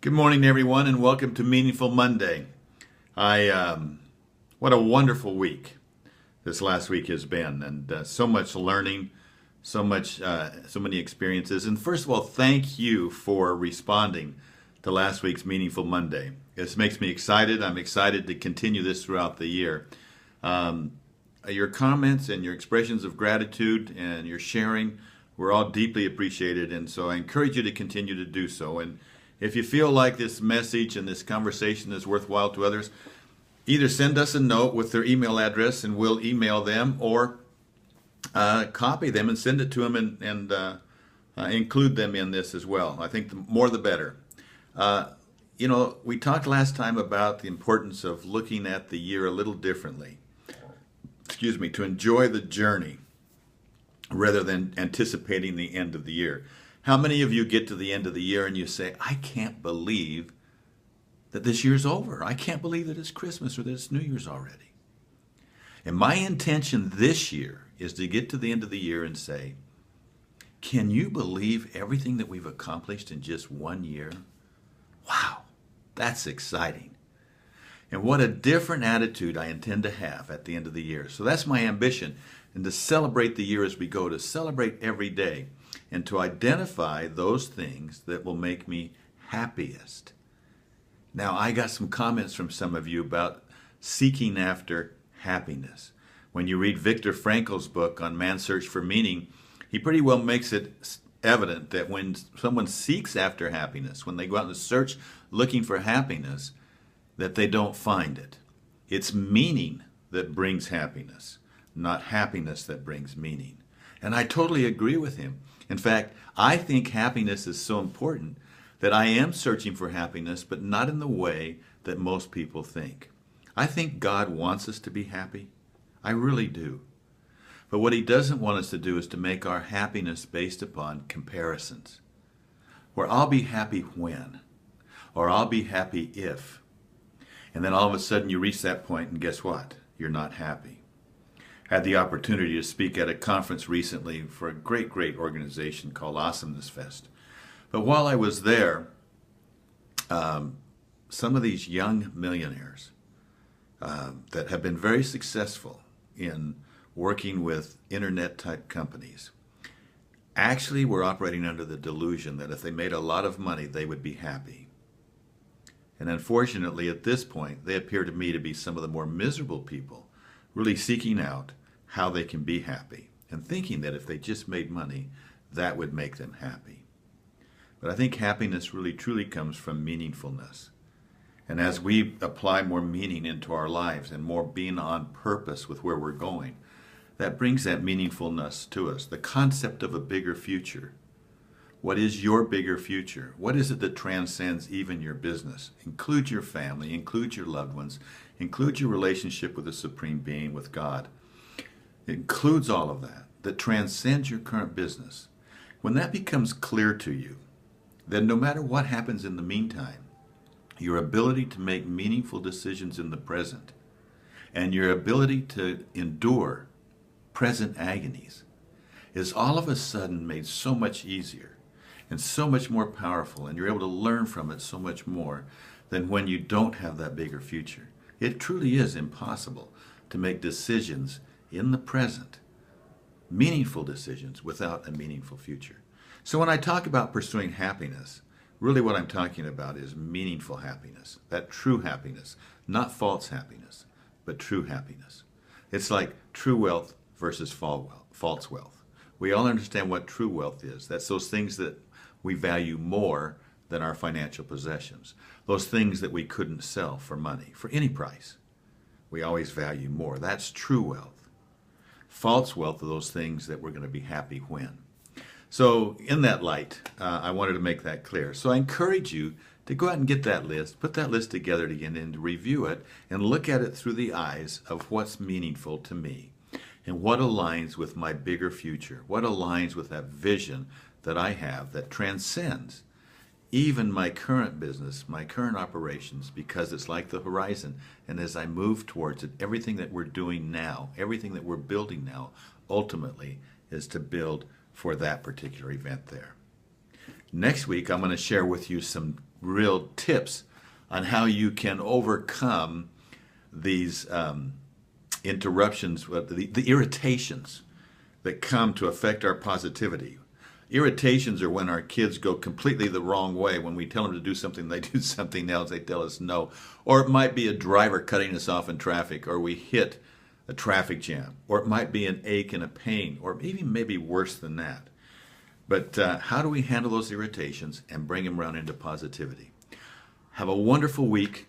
Good morning, everyone, and welcome to Meaningful Monday. What a wonderful week this last week has been, and so much learning, so many experiences. And first of all, thank you for responding to last week's Meaningful Monday. This makes me excited. I'm excited to continue this throughout the year. Your comments and your expressions of gratitude and your sharing were all deeply appreciated, and so I encourage you to continue to do so. And if you feel like this message and this conversation is worthwhile to others, either send us a note with their email address and we'll email them, or copy them and send it to them and include them in this as well. I think the more the better. We talked last time about the importance of looking at the year a little differently. To enjoy the journey rather than anticipating the end of the year. How many of you get to the end of the year and you say, I can't believe that this year's over. I can't believe that it's Christmas or that it's New Year's already. And my intention this year is to get to the end of the year and say, can you believe everything that we've accomplished in just 1 year? Wow, that's exciting. And what a different attitude I intend to have at the end of the year. So that's my ambition, and to celebrate the year as we go, to celebrate every day, and to identify those things that will make me happiest. Now, I got some comments from some of you about seeking after happiness. When you read Viktor Frankl's book on Man's Search for Meaning, he pretty well makes it evident that when someone seeks after happiness, when they go out and search looking for happiness, that they don't find it. It's meaning that brings happiness, not happiness that brings meaning. And I totally agree with him. In fact, I think happiness is so important that I am searching for happiness, but not in the way that most people think. I think God wants us to be happy. I really do. But what he doesn't want us to do is to make our happiness based upon comparisons, where I'll be happy when, or I'll be happy if. And then all of a sudden you reach that point and guess what? You're not happy. I had the opportunity to speak at a conference recently for a great organization called Awesomeness Fest. But while I was there, some of these young millionaires that have been very successful in working with internet-type companies actually were operating under the delusion that if they made a lot of money, they would be happy. And unfortunately, at this point, they appear to me to be some of the more miserable people, really seeking out how they can be happy and thinking that if they just made money, that would make them happy. But I think happiness really truly comes from meaningfulness. And as we apply more meaning into our lives and more being on purpose with where we're going, that brings that meaningfulness to us. The concept of a bigger future. What is your bigger future? What is it that transcends even your business? Include your family, include your loved ones, include your relationship with the Supreme Being, with God. It includes all of that transcends your current business. When that becomes clear to you, then no matter what happens in the meantime, your ability to make meaningful decisions in the present and your ability to endure present agonies is all of a sudden made so much easier and so much more powerful, and you're able to learn from it so much more than when you don't have that bigger future. It truly is impossible to make decisions in the present, meaningful decisions, without a meaningful future. So when I talk about pursuing happiness, really what I'm talking about is meaningful happiness, that true happiness, not false happiness, but true happiness. It's like true wealth versus false wealth. We all understand what true wealth is. That's those things that we value more than our financial possessions. Those things that we couldn't sell for money, for any price. We always value more. That's true wealth. False wealth are those things that we're going to be happy when. So in that light, I wanted to make that clear. So I encourage you to go out and get that list, put that list together again and to review it and look at it through the eyes of what's meaningful to me and what aligns with my bigger future, what aligns with that vision that I have that transcends even my current business, my current operations, because it's like the horizon. And as I move towards it, everything that we're doing now, everything that we're building now, ultimately is to build for that particular event there. Next week, I'm going to share with you some real tips on how you can overcome these interruptions, the irritations that come to affect our positivity. Irritations are when our kids go completely the wrong way. When we tell them to do something, they do something else. They tell us no. Or it might be a driver cutting us off in traffic, or we hit a traffic jam. Or it might be an ache and a pain, or even maybe worse than that. But how do we handle those irritations and bring them around into positivity? Have a wonderful week.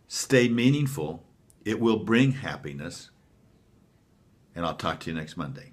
Stay meaningful. It will bring happiness. And I'll talk to you next Monday.